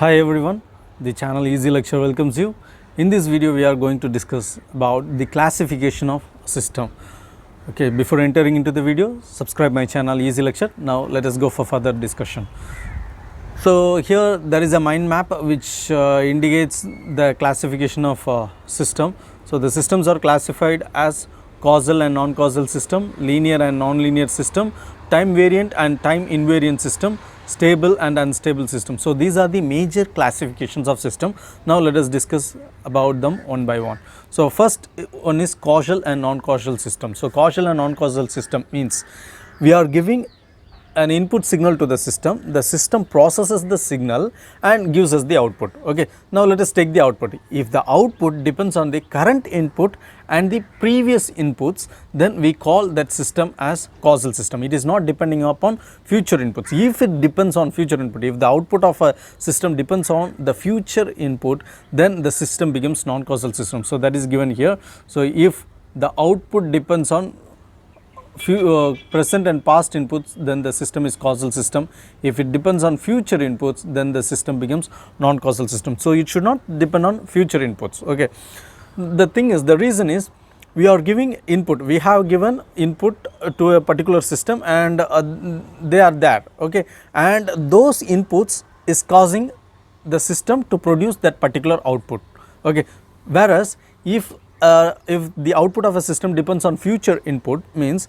Hi everyone, the channel Easy Lecture welcomes you. In this video we are going to discuss about the classification of system. Okay, before entering into the video, subscribe my channel Easy Lecture. Now let us go for further discussion. So here there is a mind map which indicates the classification of system. So the systems are classified as causal and non-causal system, linear and non-linear system, time variant and time invariant system, stable and unstable system. So these are the major classifications of system. Now let us discuss about them one by one. So first one is causal and non-causal system. So causal and non-causal system means we are giving an input signal to the system processes the signal and gives us the output. Okay, now let us take the output. If the output depends on the current input and the previous inputs, then we call that system as causal system. It is not depending upon future inputs. If it depends on future input, if the output of a system depends on the future input, then the system becomes non-causal system. So that is given here. So if the output depends on present and past inputs, then the system is causal system. If it depends on future inputs, then the system becomes non-causal system. So it should not depend on future inputs. Okay, the thing is, the reason is we are giving input. We have given input to a particular system and they are there. Okay, and those inputs is causing the system to produce that particular output. Okay, whereas if the output of a system depends on future input, means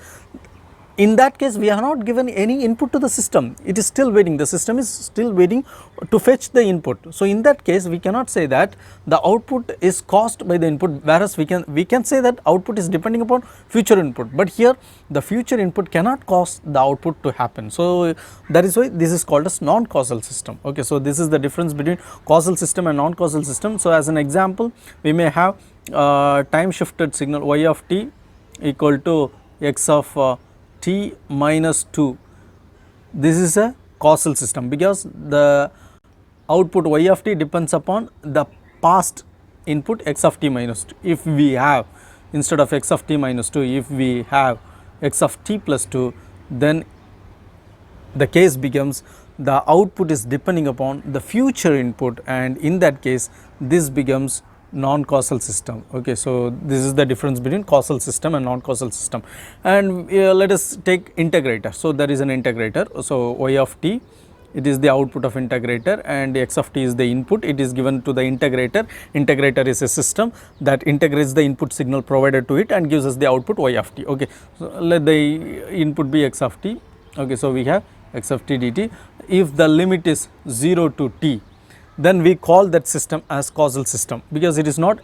in that case we have not given any input to the system. It is still waiting. The system is still waiting to fetch the input. So in that case we cannot say that the output is caused by the input, whereas we can say that output is depending upon future input. But here the future input cannot cause the output to happen. So that is why this is called as non-causal system. Okay, so this is the difference between causal system and non-causal system. So as an example, we may have time shifted signal y of t equal to x of t minus 2. This is a causal system because the output y of t depends upon the past input x of t minus 2. If we have, instead of x of t minus 2, if we have x of t plus 2, then the case becomes the output is depending upon the future input, and in that case this becomes non-causal system. Okay, so this is the difference between causal system and non-causal system. And let us take integrator. So there is an integrator. So y of t, it is the output of integrator, and x of t is the input. It is given to the integrator. Integrator is a system that integrates the input signal provided to it and gives us the output y of t. Okay, so let the input be x of t. Okay, so we have x of t dt. If the limit is 0 to t, then we call that system as causal system, because it is not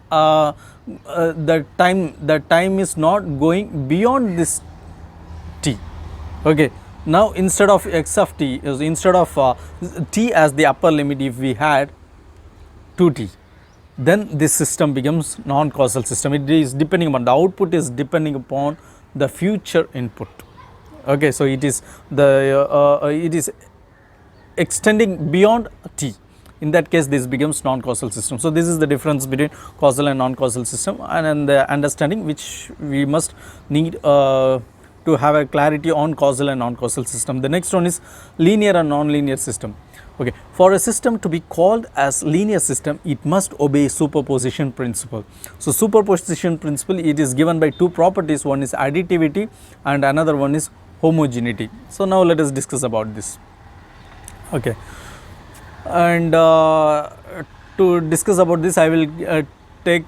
the time is not going beyond this t. Okay, now instead of x of t, instead of t as the upper limit, if we had 2t, then this system becomes non-causal system. It is depending upon the output is depending upon the future input. Okay, so it is it is extending beyond t. In that case this becomes non-causal system. So this is the difference between causal and non-causal system, and the understanding which we must need to have a clarity on causal and non-causal system. The next one is linear and non-linear system. Okay, for a system to be called as linear system, it must obey superposition principle. So superposition principle, it is given by two properties. One is additivity and another one is homogeneity. So now let us discuss about this. Okay, and to discuss about this, I will take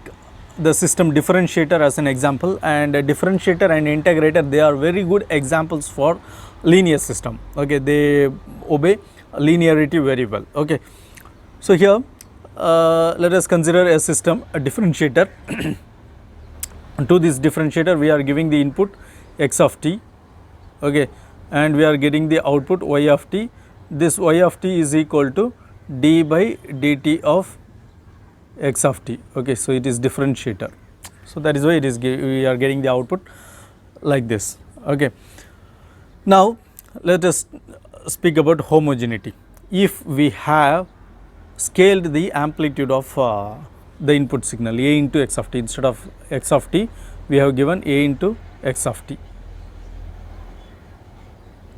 the system differentiator as an example, and a differentiator and integrator, they are very good examples for linear system. Okay, they obey linearity very well. Okay, so here let us consider a system, a differentiator. To this differentiator we are giving the input x of t. Okay, and we are getting the output y of t. This y of t is equal to d by dt of x of t. Okay, so it is differentiator. So that is why it is we are getting the output like this. Okay, now let us speak about homogeneity. If we have scaled the amplitude of the input signal a into x of t, instead of x of t we have given a into x of t.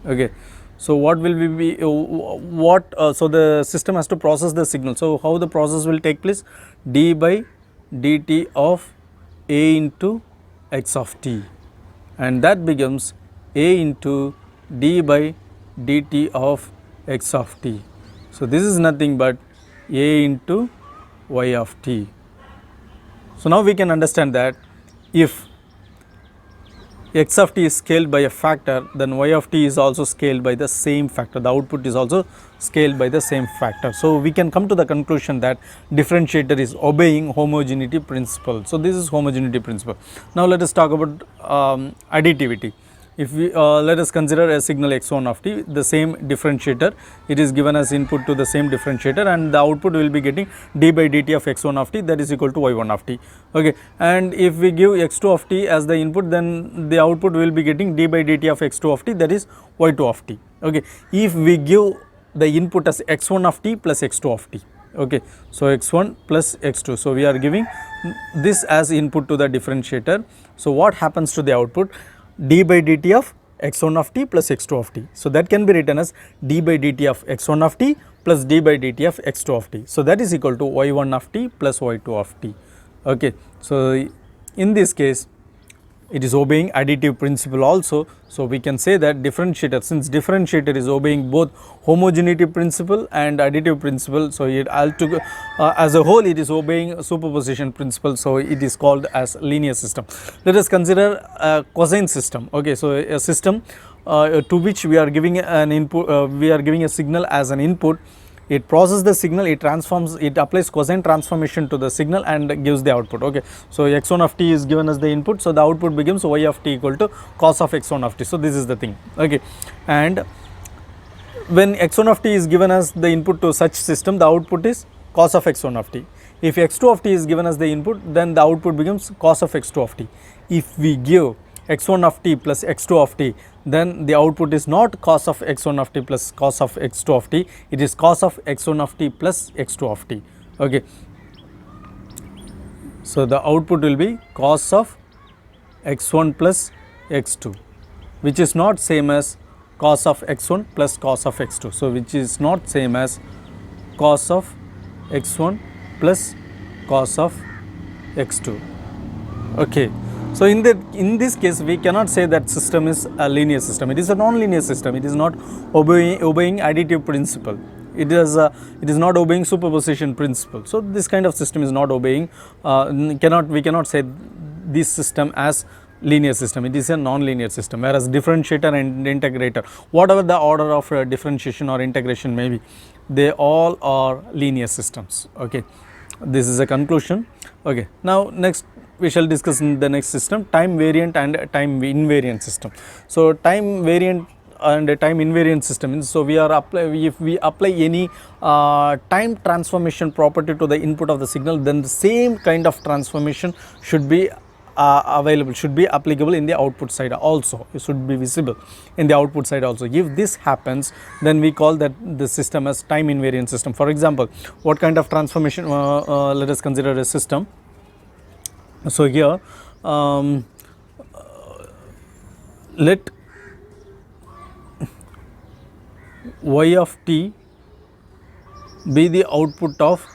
Okay, So what will we be so the system has to process the signal. So how the process will take place? D by dt of a into x of t, and that becomes a into d by dt of x of t. So this is nothing but a into y of t. So now we can understand that if x of t is scaled by a factor, then y of t is also scaled by the same factor. The output is also scaled by the same factor. So we can come to the conclusion that differentiator is obeying homogeneity principle. So this is homogeneity principle. Now let us talk about additivity. If we let us consider a signal x1 of t, the same differentiator, it is given as input to the same differentiator, and the output will be getting d by dt of x1 of t, that is equal to y1 of t. Okay, and if we give x2 of t as the input, then the output will be getting d by dt of x2 of t, that is y2 of t. Okay, if we give the input as x1 of t plus x2 of t. Okay, so x1 plus x2, so we are giving this as input to the differentiator. So what happens to the output? D by dt of x1 of t plus x2 of t. So that can be written as d by dt of x1 of t plus d by dt of x2 of t. So that is equal to y1 of t plus y2 of t. Okay, so in this case it is obeying additive principle also. So we can say that differentiator, since differentiator is obeying both homogeneity principle and additive principle, so it altogether as a whole it is obeying superposition principle, so it is called as linear system. Let us consider a cosine system. Okay, so a system to which we are giving an input, we are giving a signal as an input. It processes the signal, it transforms, it applies cosine transformation to the signal and gives the output. Okay, so x1 of t is given as the input, so the output becomes y of t equal to cos of x1 of t. So this is the thing. Okay, and when x1 of t is given as the input to such system, the output is cos of x1 of t. If x2 of t is given as the input, then the output becomes cos of x2 of t. If we give x1 of t plus x2 of t, then the output is not cos of x1 of t plus cos of x2 of t, it is cos of x1 of t plus x2 of t. Okay, so the output will be cos of x1 plus x2, which is not same as cos of x1 plus cos of x2. So which is not same as cos of x1 plus cos of x2. Okay, so in this case we cannot say that system is a linear system. It is a non-linear system. It is not obeying additive principle. It is not obeying superposition principle. So this kind of system is not obeying. We cannot say this system as linear system. It is a non-linear system. Whereas differentiator and integrator, whatever the order of differentiation or integration may be, they all are linear systems. Okay, this is a conclusion. Okay, now next we shall discuss in the next system, time variant and time invariant system. So time variant and time invariant system, so if we apply any time transformation property to the input of the signal, then the same kind of transformation should be should be applicable in the output side also. It should be visible in the output side also. If this happens, then we call that the system as time invariant system. For example, what kind of transformation? Let us consider a system. So here let y of t be the output of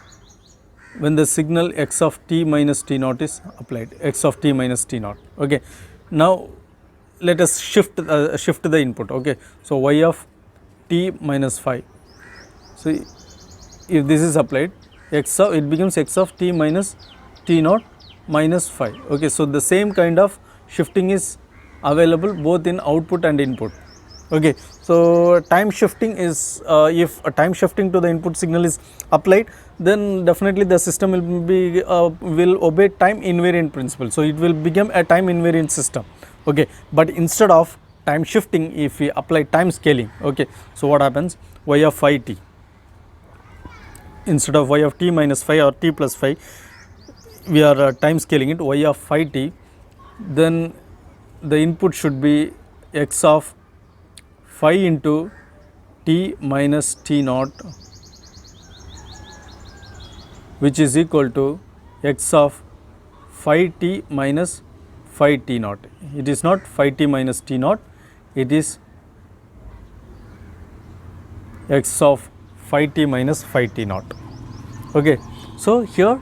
when the signal x of t minus t naught is applied, x of t minus t naught. Okay, now let us shift the input. Okay, so y of t minus phi. So if this is applied, it becomes x of t minus t naught minus phi. Okay, so the same kind of shifting is available both in output and input. Okay, so time shifting is if a time shifting to the input signal is applied, then definitely the system will obey time invariant principle. So it will become a time invariant system. Okay, but instead of time shifting, if we apply time scaling, okay, so what happens? Y of phi t, instead of y of t minus phi or t plus phi, we are time scaling it, y of phi t, then the input should be x of phi into t minus t naught, which is equal to x of phi t minus phi t naught. It is not phi t minus t naught, it is x of phi t minus phi t naught. Okay, so here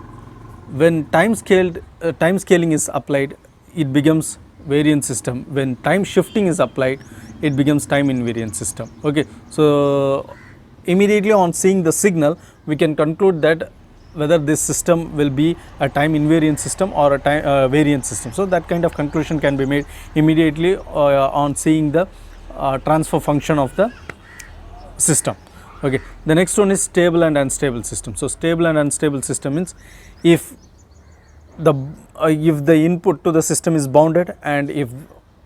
when time scaling is applied, it becomes variance system. When time shifting is applied, it becomes time invariant system. Okay, so immediately on seeing the signal, we can conclude that whether this system will be a time invariant system or a time variance system. So that kind of conclusion can be made immediately on seeing the transfer function of the system. Okay, the next one is stable and unstable system. So stable and unstable system means if the input to the system is bounded and if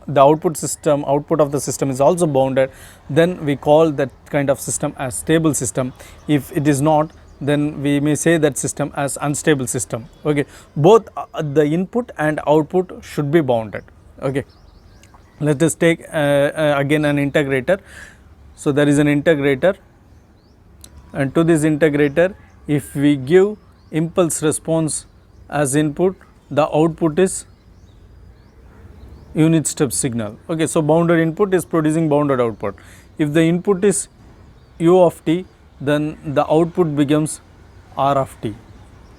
the output of the system is also bounded, then we call that kind of system as stable system. If it is not, then we may say that system as unstable system. Okay, both the input and output should be bounded. Okay, let us take again an integrator. So there is an integrator, and to this integrator, if we give impulse response as input, the output is unit step signal. Okay, so bounded input is producing bounded output. If the input is u of t, then the output becomes r of t.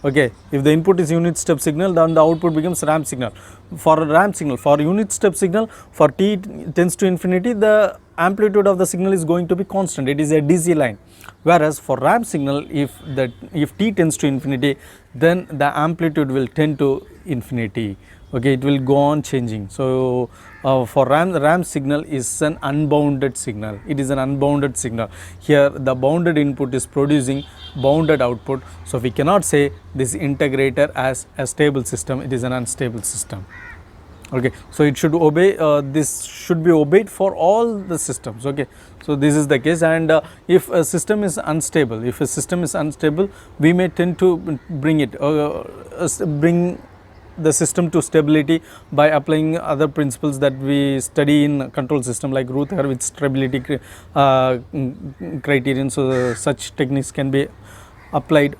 Okay, if the input is unit step signal, then the output becomes ramp signal. For a ramp signal, for unit step signal, for t tends to infinity, the amplitude of the signal is going to be constant. It is a DC line. Whereas for ramp signal, if t tends to infinity, then the amplitude will tend to infinity. Okay, it will go on changing. So for ramp signal is an unbounded signal. It is an unbounded signal. Here the bounded input is producing bounded output. So we cannot say this integrator as a stable system. It is an unstable system. Okay, so it should obey, this should be obeyed for all the systems. Okay, so this is the case. And if a system is unstable, we may tend to bring the system to stability by applying other principles that we study in control system, like Routh-Hurwitz stability criterion. So such techniques can be applied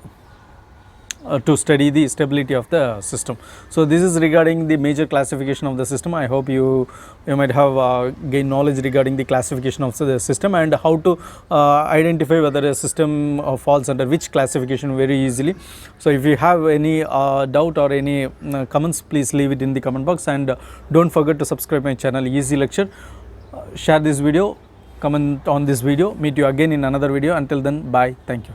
to study the stability of the system. So this is regarding the major classification of the system. I hope you might have gained knowledge regarding the classification of the system and how to identify whether a system falls under which classification very easily. So if you have any doubt or any comments, please leave it in the comment box, and don't forget to subscribe my channel Easy Lecture. Share this video, comment on this video. Meet you again in another video. Until then, bye. Thank you.